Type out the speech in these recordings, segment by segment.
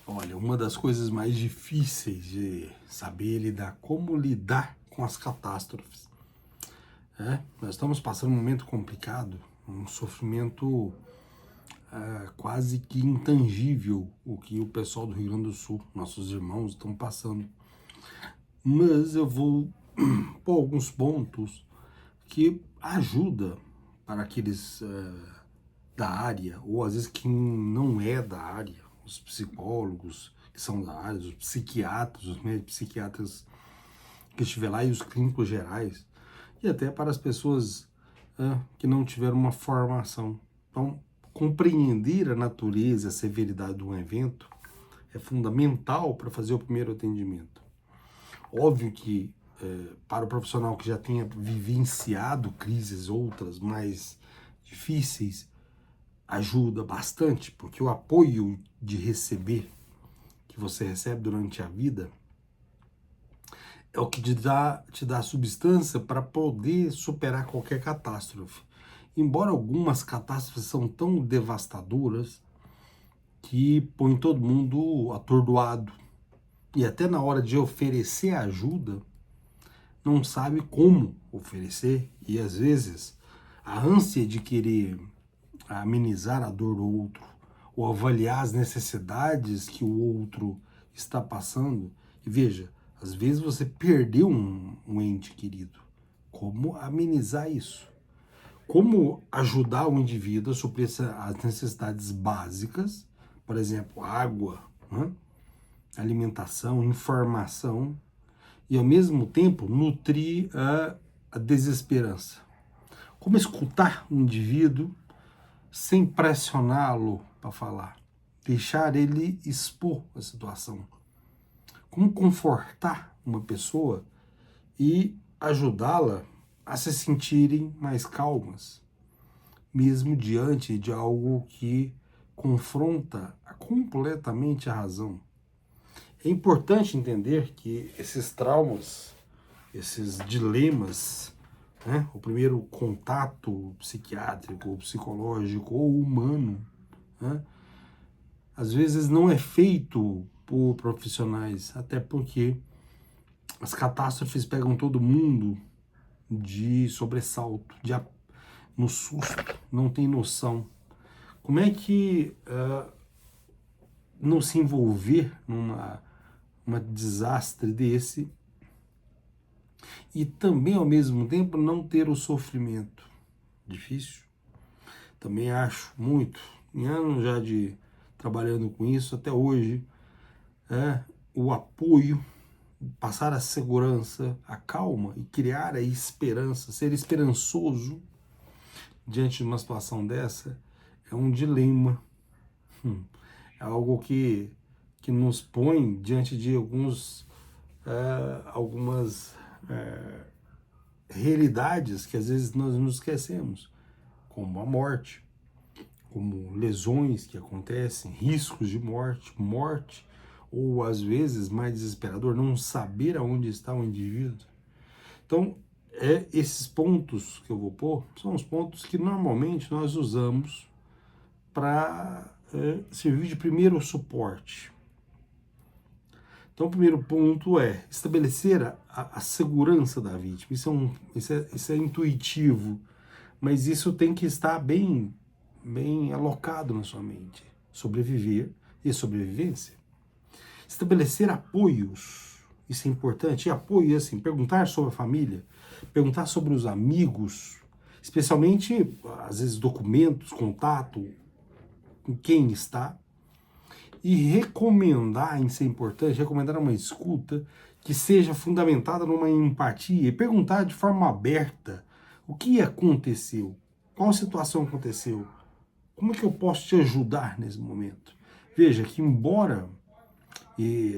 Olha, uma das coisas mais difíceis de saber lidar, como lidar com as catástrofes. Nós estamos passando um momento complicado, um sofrimento quase que intangível, o que o pessoal do Rio Grande do Sul, nossos irmãos, estão passando. Mas eu vou pôr alguns pontos que ajuda para aqueles da área, ou às vezes quem não é da área, os psicólogos que são da área, os psiquiatras, os médicos psiquiatras que estiver lá e os clínicos gerais, e até para as pessoas que não tiveram uma formação. Então, compreender a natureza, a severidade de um evento é fundamental para fazer o primeiro atendimento. Óbvio que para o profissional que já tenha vivenciado crises outras mais difíceis, ajuda bastante, porque o apoio de receber que você recebe durante a vida é o que te dá substância para poder superar qualquer catástrofe. Embora algumas catástrofes são tão devastadoras que põem todo mundo atordoado e até na hora de oferecer ajuda não sabe como oferecer, e às vezes a ânsia de querer amenizar a dor do outro ou avaliar as necessidades que o outro está passando. E veja, às vezes você perdeu um ente querido. Como amenizar isso? Como ajudar o indivíduo a suprir as necessidades básicas, por exemplo, água, né? Alimentação, informação, e ao mesmo tempo nutrir a desesperança. Como escutar o indivíduo sem pressioná-lo para falar, deixar ele expor a situação. Como confortar uma pessoa e ajudá-la a se sentirem mais calmas, mesmo diante de algo que confronta completamente a razão. É importante entender que esses traumas, esses dilemas, né, o primeiro contato psiquiátrico, ou psicológico, ou humano, né, às vezes não é feito por profissionais, até porque as catástrofes pegam todo mundo de sobressalto, no susto, não tem noção. Como é que não se envolver numa desastre desse e também ao mesmo tempo não ter o sofrimento? Difícil. Também acho muito, em anos já de trabalhando com isso até hoje, o apoio, passar a segurança, a calma e criar a esperança, ser esperançoso diante de uma situação dessa é um dilema. É algo que nos põe diante de algumas realidades que às vezes nós nos esquecemos, como a morte, como lesões que acontecem, riscos de morte, ou às vezes, mais desesperador, não saber aonde está o indivíduo. Então, esses pontos que eu vou pôr são os pontos que normalmente nós usamos para servir de primeiro suporte. Então, o primeiro ponto é estabelecer a segurança da vítima. Isso é intuitivo, mas isso tem que estar bem alocado na sua mente. Sobreviver e sobrevivência. Estabelecer apoios, isso é importante. E apoio, assim, perguntar sobre a família, perguntar sobre os amigos, especialmente, às vezes, documentos, contato, com quem está. E recomendar, isso é importante, recomendar uma escuta que seja fundamentada numa empatia e perguntar de forma aberta o que aconteceu, qual situação aconteceu, como é que eu posso te ajudar nesse momento. Veja que embora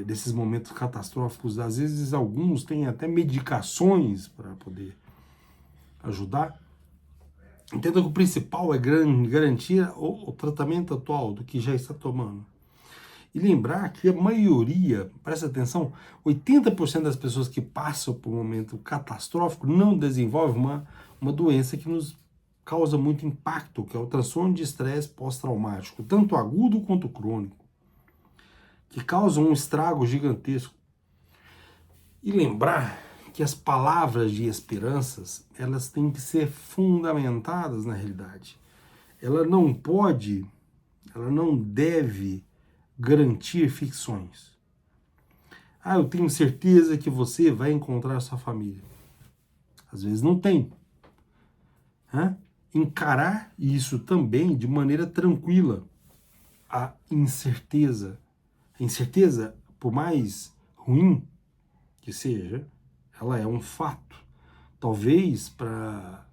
desses momentos catastróficos, às vezes alguns têm até medicações para poder ajudar, entenda que o principal é garantir o tratamento atual do que já está tomando. E lembrar que a maioria, presta atenção, 80% das pessoas que passam por um momento catastrófico não desenvolvem uma doença que nos causa muito impacto, que é o transtorno de estresse pós-traumático, tanto agudo quanto crônico. que causam um estrago gigantesco. E lembrar que as palavras de esperanças, elas têm que ser fundamentadas na realidade. Ela não pode, ela não deve garantir ficções. Ah, eu tenho certeza que você vai encontrar sua família. Às vezes não tem. Encarar isso também de maneira tranquila. A incerteza. A incerteza, por mais ruim que seja, ela é um fato. Talvez para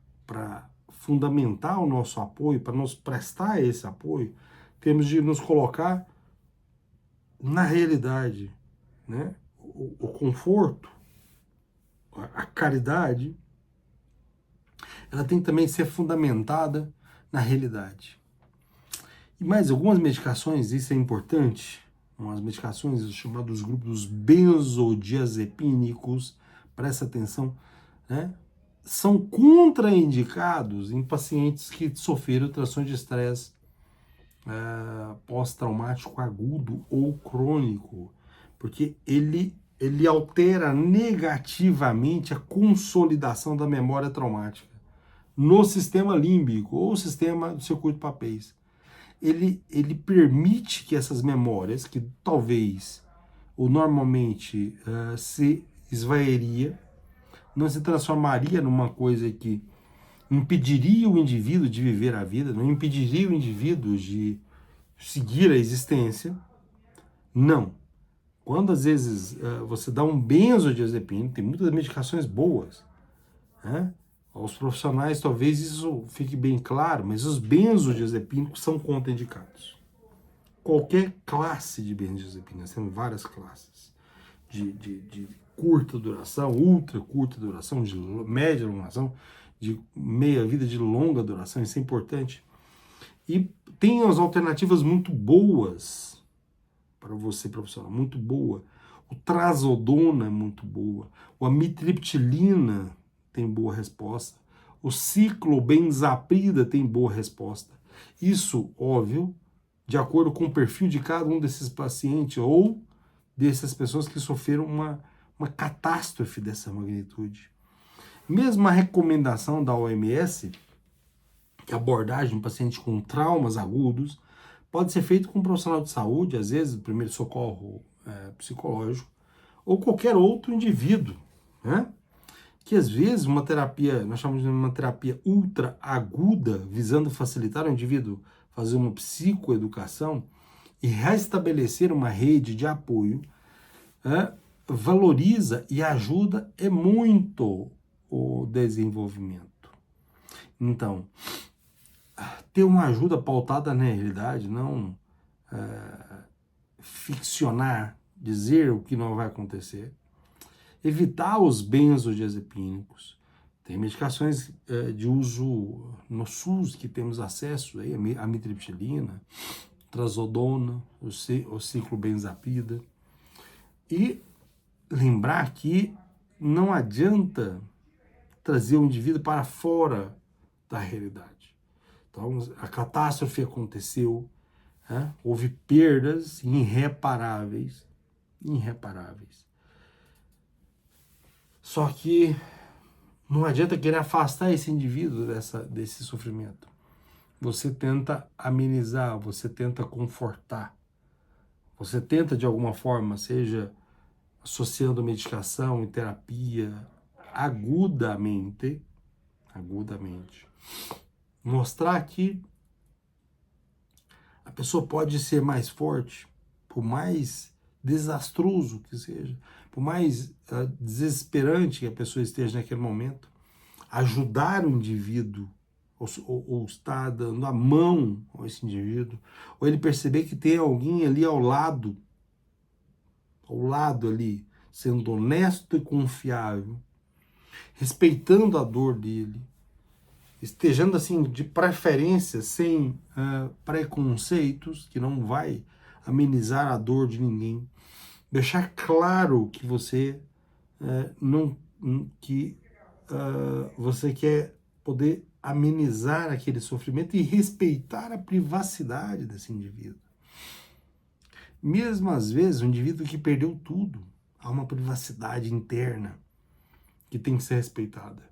fundamentar o nosso apoio, para nos prestar esse apoio, temos de nos colocar na realidade, né? O conforto, a caridade, ela tem que também ser fundamentada na realidade. E mais algumas medicações, isso é importante, umas medicações chamados grupos benzodiazepínicos, presta atenção, né? São contraindicados em pacientes que sofreram tração de estresse pós-traumático agudo ou crônico, porque ele altera negativamente a consolidação da memória traumática no sistema límbico ou sistema do circuito de papéis. Ele permite que essas memórias, que talvez ou normalmente se esvairia, não se transformaria numa coisa que impediria o indivíduo de viver a vida, não impediria o indivíduo de seguir a existência. Não. Quando às vezes você dá um benzodiazepínico, tem muitas medicações boas, né? Aos profissionais talvez isso fique bem claro, mas os benzodiazepínicos são contraindicados. Qualquer classe de benzodiazepínicos, temos várias classes, de curta duração, ultra curta duração, de média duração, de meia vida, de longa duração, isso é importante. E tem as alternativas muito boas para você, profissional, muito boa. O trazodona é muito boa. O amitriptilina tem boa resposta. O ciclobenzaprida tem boa resposta. Isso, óbvio, de acordo com o perfil de cada um desses pacientes ou dessas pessoas que sofreram uma catástrofe dessa magnitude. Mesmo a recomendação da OMS, que a abordagem de paciente com traumas agudos pode ser feito com um profissional de saúde, às vezes, primeiro socorro psicológico, ou qualquer outro indivíduo, né? Que às vezes uma terapia, nós chamamos de uma terapia ultra aguda, visando facilitar o indivíduo fazer uma psicoeducação e restabelecer uma rede de apoio, valoriza e ajuda muito o desenvolvimento. Então, ter uma ajuda pautada na realidade, não ficcionar, dizer o que não vai acontecer. Evitar os benzodiazepínicos. Tem medicações de uso no SUS que temos acesso, aí, a amitriptilina, trazodona, o ciclobenzaprida. E lembrar que não adianta trazer o indivíduo para fora da realidade. Então, a catástrofe aconteceu, houve perdas irreparáveis. Só que não adianta querer afastar esse indivíduo desse sofrimento. Você tenta amenizar, você tenta confortar, você tenta de alguma forma, seja associando medicação e terapia, agudamente, mostrar que a pessoa pode ser mais forte, por mais desastroso que seja, por mais desesperante que a pessoa esteja naquele momento, ajudar o indivíduo, ou estar dando a mão a esse indivíduo, ou ele perceber que tem alguém ali ao lado ali, sendo honesto e confiável, respeitando a dor dele, estejando assim, de preferência, sem preconceitos, que não vai amenizar a dor de ninguém. Deixar claro que você você quer poder amenizar aquele sofrimento e respeitar a privacidade desse indivíduo. Mesmo às vezes, um indivíduo que perdeu tudo, há uma privacidade interna que tem que ser respeitada.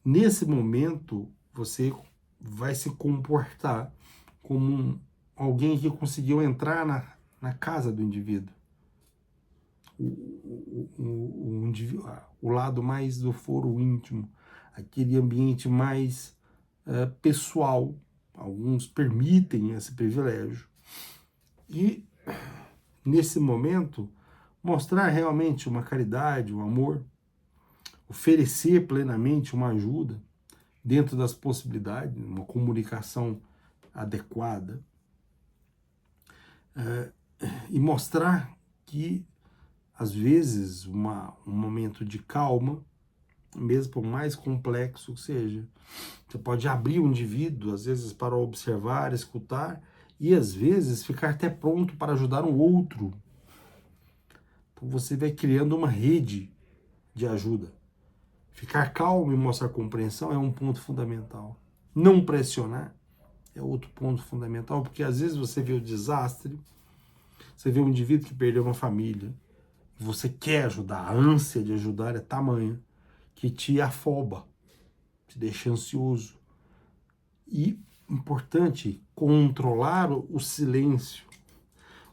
Nesse momento, você vai se comportar como alguém que conseguiu entrar na casa do indivíduo. O lado mais do foro íntimo, aquele ambiente mais pessoal. Alguns permitem esse privilégio. E, nesse momento, mostrar realmente uma caridade, um amor, oferecer plenamente uma ajuda dentro das possibilidades, uma comunicação adequada, e mostrar que, às vezes, um momento de calma, mesmo por mais complexo que seja, você pode abrir o indivíduo, às vezes, para observar, escutar, e, às vezes, ficar até pronto para ajudar o outro. Então, você vai criando uma rede de ajuda. Ficar calmo e mostrar compreensão é um ponto fundamental. Não pressionar é outro ponto fundamental, porque às vezes você vê o desastre, você vê um indivíduo que perdeu uma família, e você quer ajudar, a ânsia de ajudar é tamanha que te afoba, te deixa ansioso. E, importante, controlar o silêncio.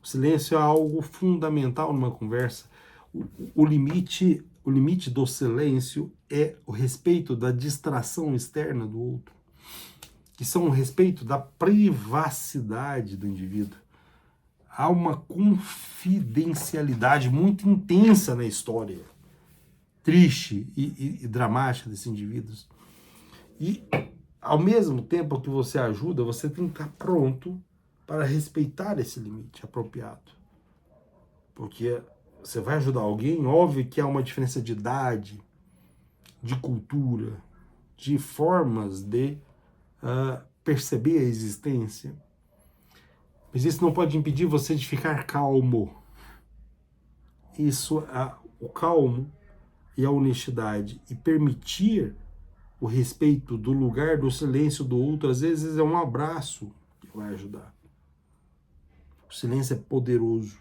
O silêncio é algo fundamental numa conversa. O limite do silêncio é o respeito da distração externa do outro, que são o respeito da privacidade do indivíduo. Há uma confidencialidade muito intensa na história, triste e dramática desses indivíduos. E, ao mesmo tempo que você ajuda, você tem que estar pronto para respeitar esse limite apropriado. Porque você vai ajudar alguém, óbvio que há uma diferença de idade, de cultura, de formas de perceber a existência. Mas isso não pode impedir você de ficar calmo. O calmo e a honestidade e permitir o respeito do lugar, do silêncio do outro, às vezes é um abraço que vai ajudar. O silêncio é poderoso.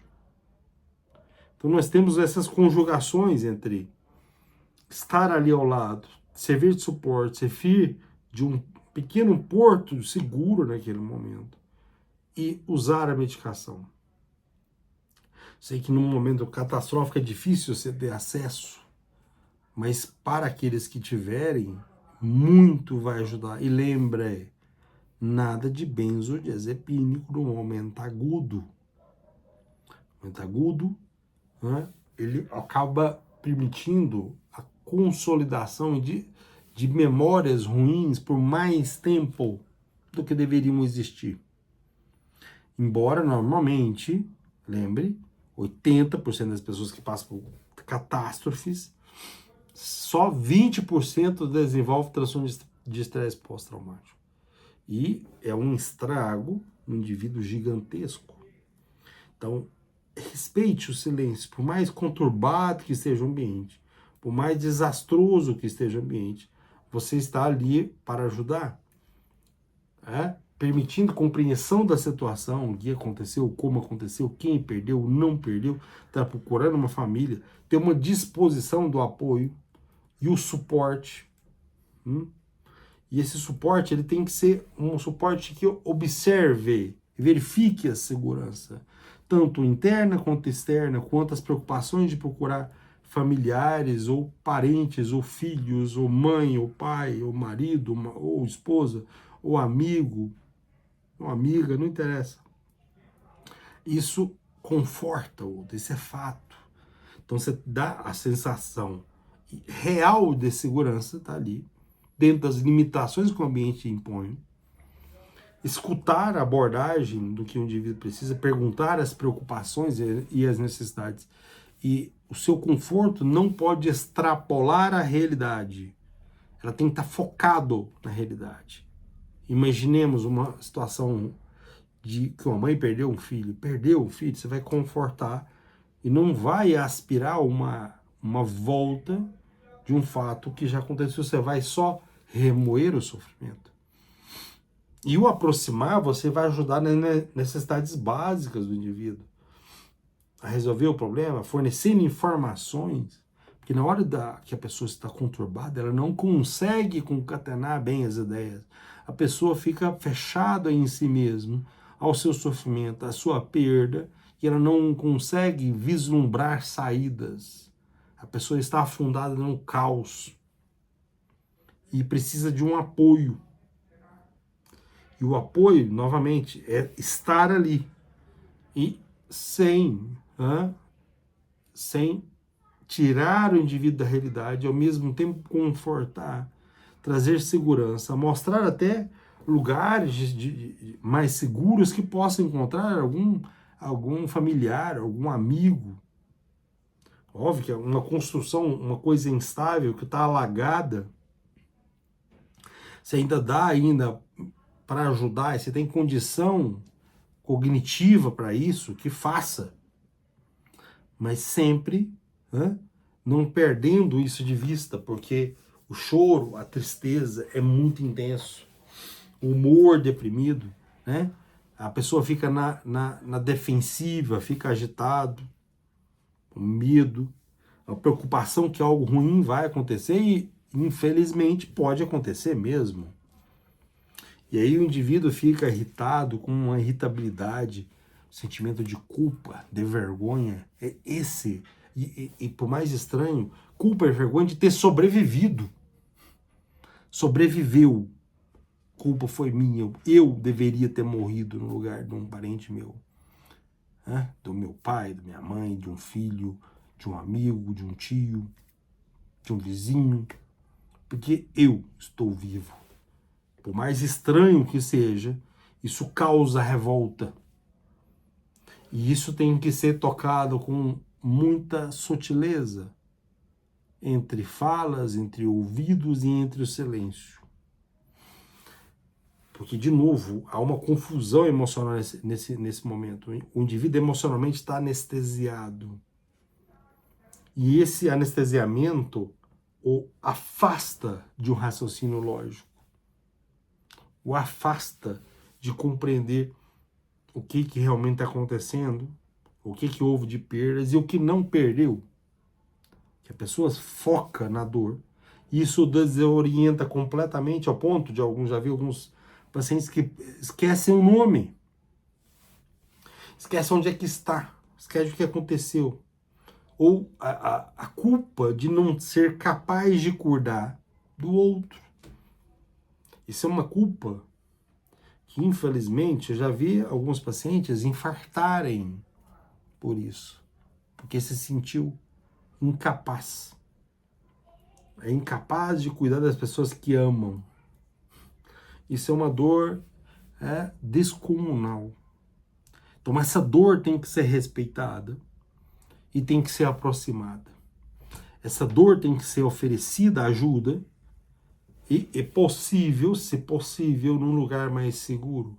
Então nós temos essas conjugações entre estar ali ao lado, servir de suporte, servir de um pequeno porto seguro naquele momento e usar a medicação. Sei que num momento catastrófico é difícil você ter acesso, mas para aqueles que tiverem, muito vai ajudar. E lembre, nada de benzodiazepínico no momento agudo. No momento agudo, né, ele acaba permitindo a consolidação de memórias ruins por mais tempo do que deveriam existir. Embora, normalmente, lembre, 80% das pessoas que passam por catástrofes, só 20% desenvolve transtorno de estresse pós-traumático. E é um estrago no indivíduo gigantesco. Então, respeite o silêncio, por mais conturbado que esteja o ambiente, por mais desastroso que esteja o ambiente, você está ali para ajudar. Permitindo compreensão da situação, o que aconteceu, como aconteceu, quem perdeu, não perdeu, está procurando uma família, ter uma disposição do apoio e o suporte. E esse suporte ele tem que ser um suporte que observe, verifique a segurança, tanto interna quanto externa, quanto as preocupações de procurar familiares, ou parentes, ou filhos, ou mãe, ou pai, ou marido, ou esposa, ou amigo, ou amiga, não interessa. Isso conforta o outro, isso é fato. Então você dá a sensação real de segurança, tá ali, dentro das limitações que o ambiente impõe. Escutar a abordagem do que o indivíduo precisa, perguntar as preocupações e as necessidades. E o seu conforto não pode extrapolar a realidade. Ela tem que estar focado na realidade. Imaginemos uma situação de que uma mãe perdeu um filho, você vai confortar e não vai aspirar uma volta de um fato que já aconteceu, você vai só remoer o sofrimento. E o aproximar, você vai ajudar nas necessidades básicas do indivíduo a resolver o problema, fornecendo informações, porque na hora que a pessoa está conturbada, ela não consegue concatenar bem as ideias. A pessoa fica fechada em si mesma, ao seu sofrimento, à sua perda, e ela não consegue vislumbrar saídas. A pessoa está afundada no caos e precisa de um apoio. E o apoio, novamente, é estar ali e sem tirar o indivíduo da realidade, ao mesmo tempo confortar, trazer segurança, mostrar até lugares mais seguros que possa encontrar algum familiar, algum amigo. Óbvio que é uma construção, uma coisa instável que está alagada, você ainda dá ainda para ajudar, você tem condição cognitiva para isso, que faça. Mas sempre não perdendo isso de vista, porque o choro, a tristeza é muito intenso. O humor deprimido, né? A pessoa fica na defensiva, fica agitado, com medo, a preocupação que algo ruim vai acontecer e, infelizmente, pode acontecer mesmo. E aí o indivíduo fica irritado, com uma irritabilidade, sentimento de culpa, de vergonha. É esse, e por mais estranho, culpa e vergonha de ter sobrevivido. Sobreviveu. Culpa foi minha. Eu deveria ter morrido no lugar de um parente meu. Né? Do meu pai, da minha mãe, de um filho, de um amigo, de um tio, de um vizinho. Porque eu estou vivo. Por mais estranho que seja, isso causa revolta. E isso tem que ser tocado com muita sutileza, entre falas, entre ouvidos e entre o silêncio. Porque, de novo, há uma confusão emocional nesse momento. O indivíduo emocionalmente está anestesiado. E esse anestesiamento o afasta de um raciocínio lógico. O afasta de compreender o que realmente está acontecendo, o que houve de perdas e o que não perdeu. Que a pessoa foca na dor. Isso desorienta completamente, ao ponto de alguns, já vi alguns pacientes que esquecem o nome, esquecem onde é que está, esquecem o que aconteceu. Ou a culpa de não ser capaz de cuidar do outro. Isso é uma culpa que, infelizmente, eu já vi alguns pacientes infartarem por isso, porque se sentiu incapaz. É incapaz de cuidar das pessoas que amam. Isso é uma dor descomunal. Então essa dor tem que ser respeitada e tem que ser aproximada. Essa dor tem que ser oferecida ajuda e é possível, se possível, num lugar mais seguro.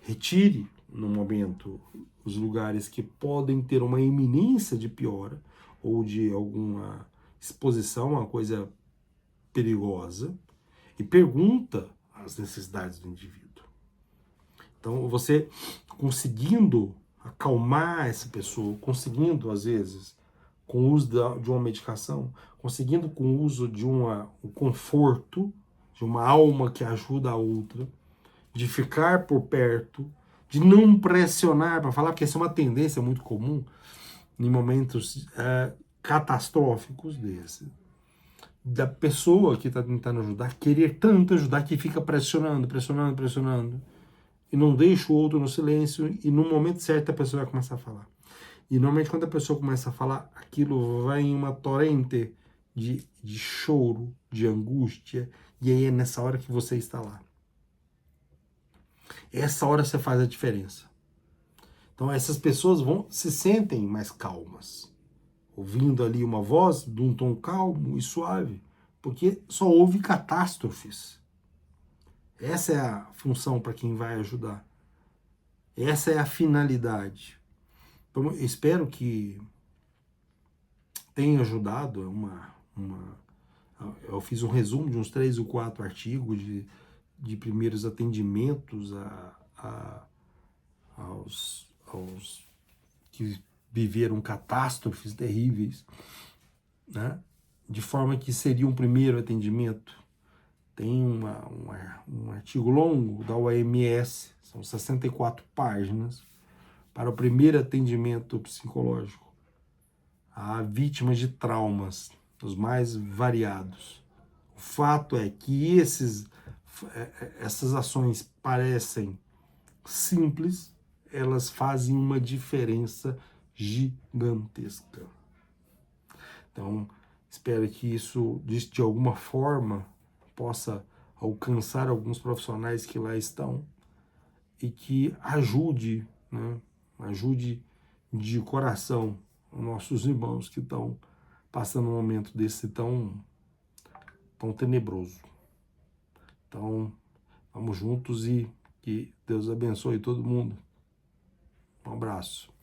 Retire, no momento, os lugares que podem ter uma iminência de piora ou de alguma exposição a uma coisa perigosa e pergunta as necessidades do indivíduo. Então, você conseguindo acalmar essa pessoa, conseguindo, às vezes, com o uso de uma medicação, conseguindo com o uso de um conforto, de uma alma que ajuda a outra, de ficar por perto, de não pressionar para falar, porque essa é uma tendência muito comum em momentos catastróficos desses. Da pessoa que está tentando ajudar, querer tanto ajudar que fica pressionando, pressionando, pressionando, e não deixa o outro no silêncio, e no momento certo a pessoa vai começar a falar. E normalmente quando a pessoa começa a falar, aquilo vai em uma torrente de choro, de angústia, e aí é nessa hora que você está lá. Essa hora você faz a diferença. Então essas pessoas se sentem mais calmas, ouvindo ali uma voz de um tom calmo e suave, porque só houve catástrofes. Essa é a função para quem vai ajudar. Essa é a finalidade. Então, eu espero que tenha ajudado. Eu fiz um resumo de uns 3 ou 4 artigos de primeiros atendimentos aos que viveram catástrofes terríveis, né? De forma que seria um primeiro atendimento. Tem um artigo longo da OMS, são 64 páginas, para o primeiro atendimento psicológico a vítimas de traumas, os mais variados. O fato é que essas ações parecem simples, elas fazem uma diferença gigantesca. Então, espero que isso, de alguma forma, possa alcançar alguns profissionais que lá estão e que ajude, né, ajude de coração os nossos irmãos que estão passando um momento desse tão tenebroso. Então, vamos juntos e que Deus abençoe todo mundo. Um abraço.